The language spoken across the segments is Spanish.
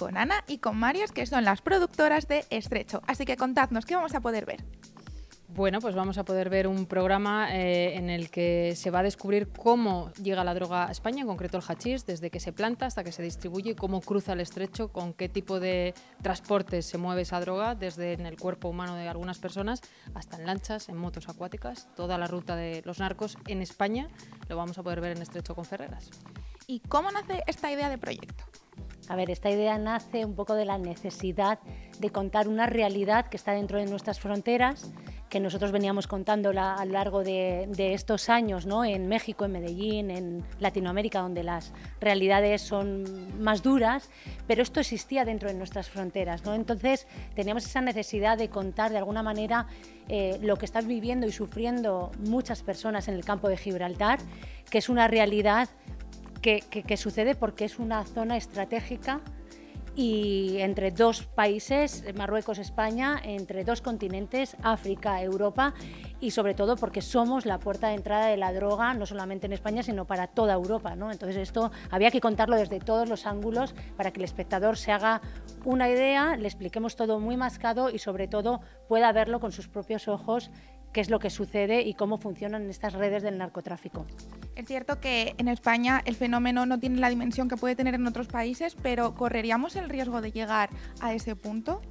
con Ana y con Marias, que son las productoras de Estrecho. Así que contadnos, ¿qué vamos a poder ver? Bueno, pues vamos a poder ver un programa en el que se va a descubrir cómo llega la droga a España, en concreto el hachís, desde que se planta hasta que se distribuye, cómo cruza el estrecho, con qué tipo de transportes se mueve esa droga, desde en el cuerpo humano de algunas personas hasta en lanchas, en motos acuáticas, toda la ruta de los narcos en España lo vamos a poder ver en Estrecho con Ferreras. ¿Y cómo nace esta idea de proyecto? A ver, esta idea nace un poco de la necesidad de contar una realidad que está dentro de nuestras fronteras, que nosotros veníamos contándola a lo largo de estos años, ¿no? En México, en Medellín, en Latinoamérica, donde las realidades son más duras, pero esto existía dentro de nuestras fronteras, ¿no? Entonces teníamos esa necesidad de contar de alguna manera lo que están viviendo y sufriendo muchas personas en el campo de Gibraltar, que es una realidad que sucede porque es una zona estratégica y entre dos países, Marruecos, España, entre dos continentes, África, Europa, y sobre todo porque somos la puerta de entrada de la droga, no solamente en España, sino para toda Europa, ¿no? Entonces esto había que contarlo desde todos los ángulos para que el espectador se haga una idea, le expliquemos todo muy mascado y sobre todo pueda verlo con sus propios ojos, qué es lo que sucede y cómo funcionan estas redes del narcotráfico. Es cierto que en España el fenómeno no tiene la dimensión que puede tener en otros países, pero ¿correríamos el riesgo de llegar a ese punto?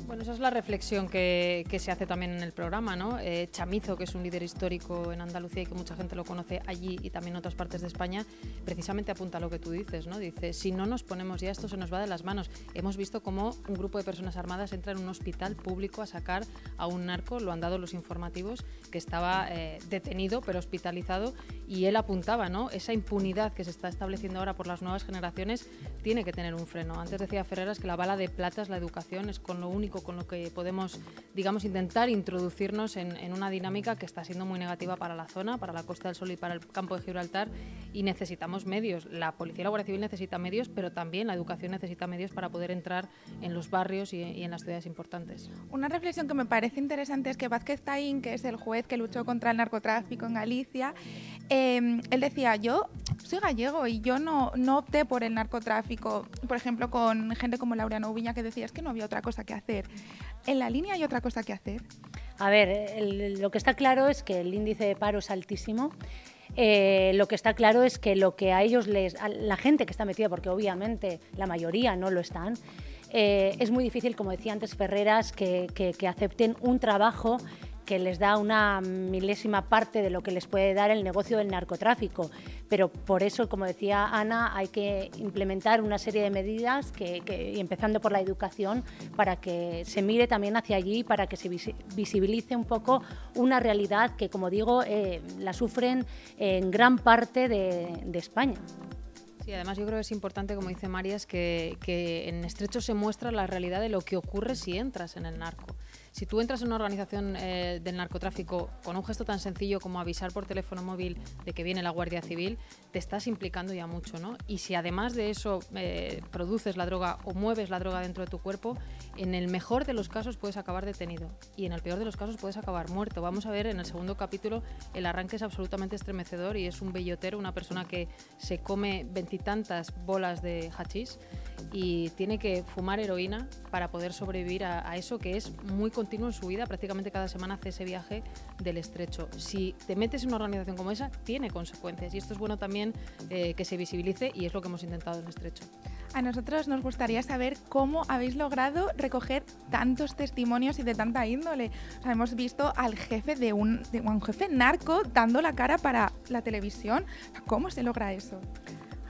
Bueno, esa es la reflexión que se hace también en el programa, ¿no? Chamizo, que es un líder histórico en Andalucía y que mucha gente lo conoce allí y también en otras partes de España, precisamente apunta a lo que tú dices, ¿no? Dice, si no nos ponemos ya, esto se nos va de las manos. Hemos visto cómo un grupo de personas armadas entra en un hospital público a sacar a un narco, lo han dado los informativos, que estaba detenido pero hospitalizado, y él apuntaba, ¿no? Esa impunidad que se está estableciendo ahora por las nuevas generaciones tiene que tener un freno. Antes decía Ferreras que la bala de plata es la educación, es con lo único con lo que podemos, digamos, intentar introducirnos en una dinámica que está siendo muy negativa para la zona, para la Costa del Sol y para el campo de Gibraltar, y necesitamos medios. La policía y la Guardia Civil necesita medios, pero también la educación necesita medios para poder entrar en los barrios y en las ciudades importantes. Una reflexión que me parece interesante es que Vázquez Taín, que es el juez que luchó contra el narcotráfico en Galicia, él decía, yo soy gallego y yo no opté por el narcotráfico, por ejemplo, con gente como Laureano Ubiña, que decía, es que no había otra cosa que hacer. ¿En la línea hay otra cosa que hacer? A ver, lo que está claro es que el índice de paro es altísimo. Lo que está claro es que lo que a ellos la gente que está metida, porque obviamente la mayoría no lo están, es muy difícil, como decía antes Ferreras, que acepten un trabajo que les da una milésima parte de lo que les puede dar el negocio del narcotráfico. Pero por eso, como decía Ana, hay que implementar una serie de medidas, empezando por la educación, para que se mire también hacia allí, para que se visibilice un poco una realidad que, como digo, la sufren en gran parte de España. Sí, además yo creo que es importante, como dice Marias, que en Estrecho se muestra la realidad de lo que ocurre si entras en el narco. Si tú entras en una organización del narcotráfico con un gesto tan sencillo como avisar por teléfono móvil de que viene la Guardia Civil, te estás implicando ya mucho, ¿no? Y si además de eso produces la droga o mueves la droga dentro de tu cuerpo, en el mejor de los casos puedes acabar detenido y en el peor de los casos puedes acabar muerto. Vamos a ver en el segundo capítulo, el arranque es absolutamente estremecedor y es un bellotero, una persona que se come veintitantas bolas de hachís y tiene que fumar heroína para poder sobrevivir a eso, que es muy continuo en su vida. Prácticamente cada semana hace ese viaje del Estrecho. Si te metes en una organización como esa, tiene consecuencias y esto es bueno también que se visibilice y es lo que hemos intentado en Estrecho. A nosotros nos gustaría saber cómo habéis logrado recoger tantos testimonios y de tanta índole. O sea, hemos visto al jefe de un jefe narco dando la cara para la televisión. ¿Cómo se logra eso?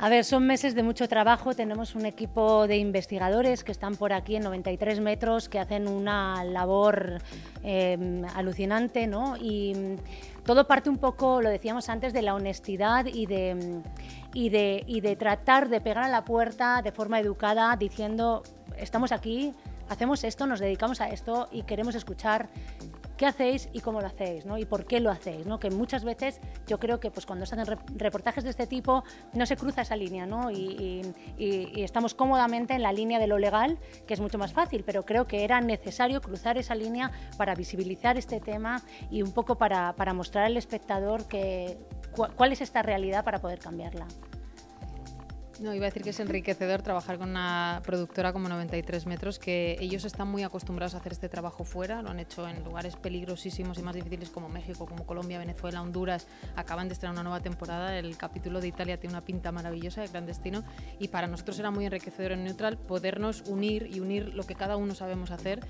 A ver, son meses de mucho trabajo. Tenemos un equipo de investigadores que están por aquí en 93 metros, que hacen una labor alucinante, ¿no? Y todo parte un poco, lo decíamos antes, de la honestidad y de tratar de pegar a la puerta de forma educada, diciendo, estamos aquí, hacemos esto, nos dedicamos a esto y queremos escuchar qué hacéis y cómo lo hacéis, ¿no? Y por qué lo hacéis, ¿no? Que muchas veces yo creo que pues, cuando se hacen reportajes de este tipo no se cruza esa línea, ¿no? Y estamos cómodamente en la línea de lo legal, que es mucho más fácil, pero creo que era necesario cruzar esa línea para visibilizar este tema y un poco para mostrar al espectador cuál es esta realidad para poder cambiarla. No, iba a decir que es enriquecedor trabajar con una productora como 93 metros, que ellos están muy acostumbrados a hacer este trabajo fuera, lo han hecho en lugares peligrosísimos y más difíciles como México, como Colombia, Venezuela, Honduras. Acaban de estrenar una nueva temporada, el capítulo de Italia tiene una pinta maravillosa, de clandestino, y para nosotros era muy enriquecedor en Neutral podernos unir y unir lo que cada uno sabemos hacer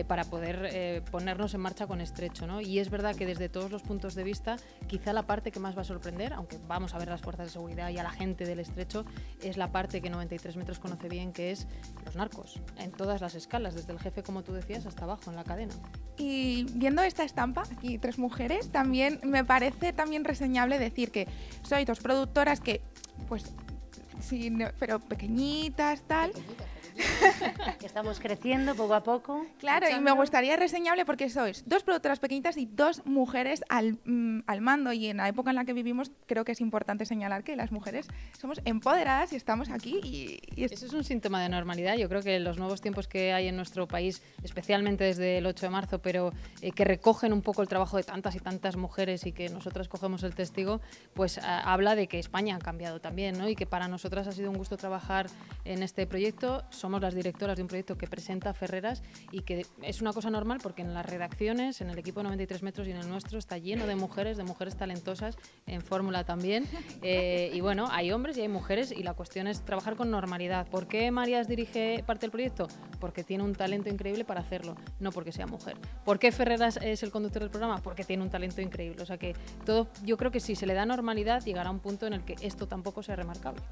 para poder ponernos en marcha con Estrecho, ¿no? Y es verdad que desde todos los puntos de vista, quizá la parte que más va a sorprender, aunque vamos a ver las fuerzas de seguridad y a la gente del Estrecho, es la parte que 93 metros conoce bien, que es los narcos, en todas las escalas, desde el jefe, como tú decías, hasta abajo en la cadena. Y viendo esta estampa, aquí 3 mujeres, también me parece también reseñable decir que sois 2 productoras que, pues, sí, pero pequeñitas, tal. Que estamos creciendo poco a poco. Claro, y me gustaría reseñable porque sois 2 productoras pequeñitas y 2 mujeres al mando, y en la época en la que vivimos creo que es importante señalar que las mujeres somos empoderadas y estamos aquí y eso es un síntoma de normalidad. Yo creo que los nuevos tiempos que hay en nuestro país, especialmente desde el 8 de marzo, pero que recogen un poco el trabajo de tantas y tantas mujeres y que nosotras cogemos el testigo, pues habla de que España ha cambiado también, ¿no? Y que para nosotras ha sido un gusto trabajar en este proyecto. Somos las directoras de un proyecto que presenta Ferreras y que es una cosa normal porque en las redacciones, en el equipo de 93 metros y en el nuestro está lleno de mujeres talentosas, en fórmula también. Y bueno, hay hombres y hay mujeres y la cuestión es trabajar con normalidad. ¿Por qué Marías dirige parte del proyecto? Porque tiene un talento increíble para hacerlo, no porque sea mujer. ¿Por qué Ferreras es el conductor del programa? Porque tiene un talento increíble. O sea que todo, yo creo que si se le da normalidad llegará a un punto en el que esto tampoco sea remarcable.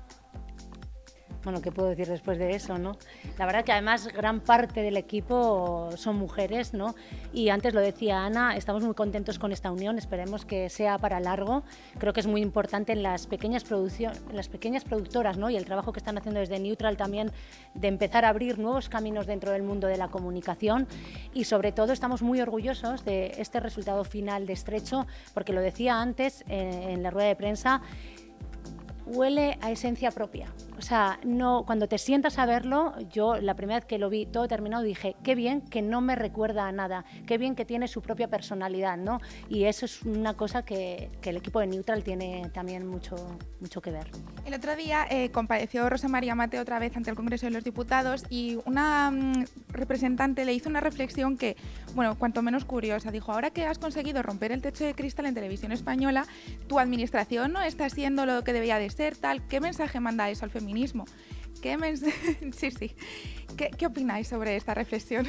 Bueno, ¿qué puedo decir después de eso, no? La verdad que además gran parte del equipo son mujeres, ¿no? Y antes lo decía Ana, estamos muy contentos con esta unión, esperemos que sea para largo. Creo que es muy importante en las pequeñas productoras, ¿no? Y el trabajo que están haciendo desde Neutral también, de empezar a abrir nuevos caminos dentro del mundo de la comunicación, y sobre todo estamos muy orgullosos de este resultado final de Estrecho, porque lo decía antes en la rueda de prensa, huele a esencia propia. O sea, no, cuando te sientas a verlo, yo la primera vez que lo vi todo terminado dije, qué bien que no me recuerda a nada, qué bien que tiene su propia personalidad, ¿no? Y eso es una cosa que el equipo de Neutral tiene también mucho que ver. El otro día compareció Rosa María Mateo otra vez ante el Congreso de los Diputados y una representante le hizo una reflexión que, bueno, cuanto menos curiosa. Dijo, ahora que has conseguido romper el techo de cristal en Televisión Española, tu administración no está siendo lo que debía de ser, tal. ¿Qué mensaje manda eso al feminismo? Sí. ¿Qué opináis sobre esta reflexión?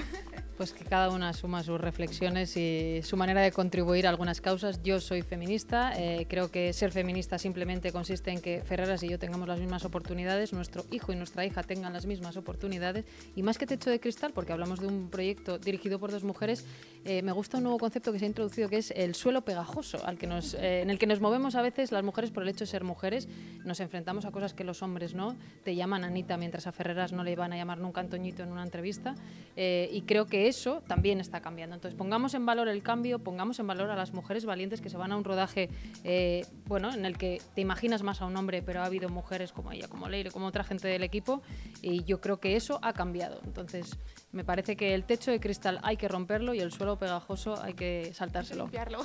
Pues que cada una suma sus reflexiones y su manera de contribuir a algunas causas. Yo soy feminista, creo que ser feminista simplemente consiste en que Ferreras y yo tengamos las mismas oportunidades, nuestro hijo y nuestra hija tengan las mismas oportunidades, y más que techo de cristal, porque hablamos de un proyecto dirigido por 2 mujeres, me gusta un nuevo concepto que se ha introducido, que es el suelo pegajoso, en el que nos movemos a veces las mujeres por el hecho de ser mujeres. Nos enfrentamos a cosas que los hombres no. Te llaman Anita mientras a Ferreras no le van a llamar nunca Antoñito en una entrevista, y creo que eso también está cambiando. Entonces pongamos en valor el cambio, pongamos en valor a las mujeres valientes que se van a un rodaje en el que te imaginas más a un hombre, pero ha habido mujeres como ella, como Leire, como otra gente del equipo, y yo creo que eso ha cambiado. Entonces me parece que el techo de cristal hay que romperlo y el suelo pegajoso hay que saltárselo. Limpiarlo.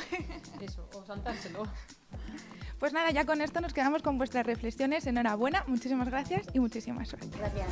Eso, o saltárselo. Pues nada, ya con esto nos quedamos con vuestras reflexiones. Enhorabuena, muchísimas gracias y muchísima suerte. Gracias.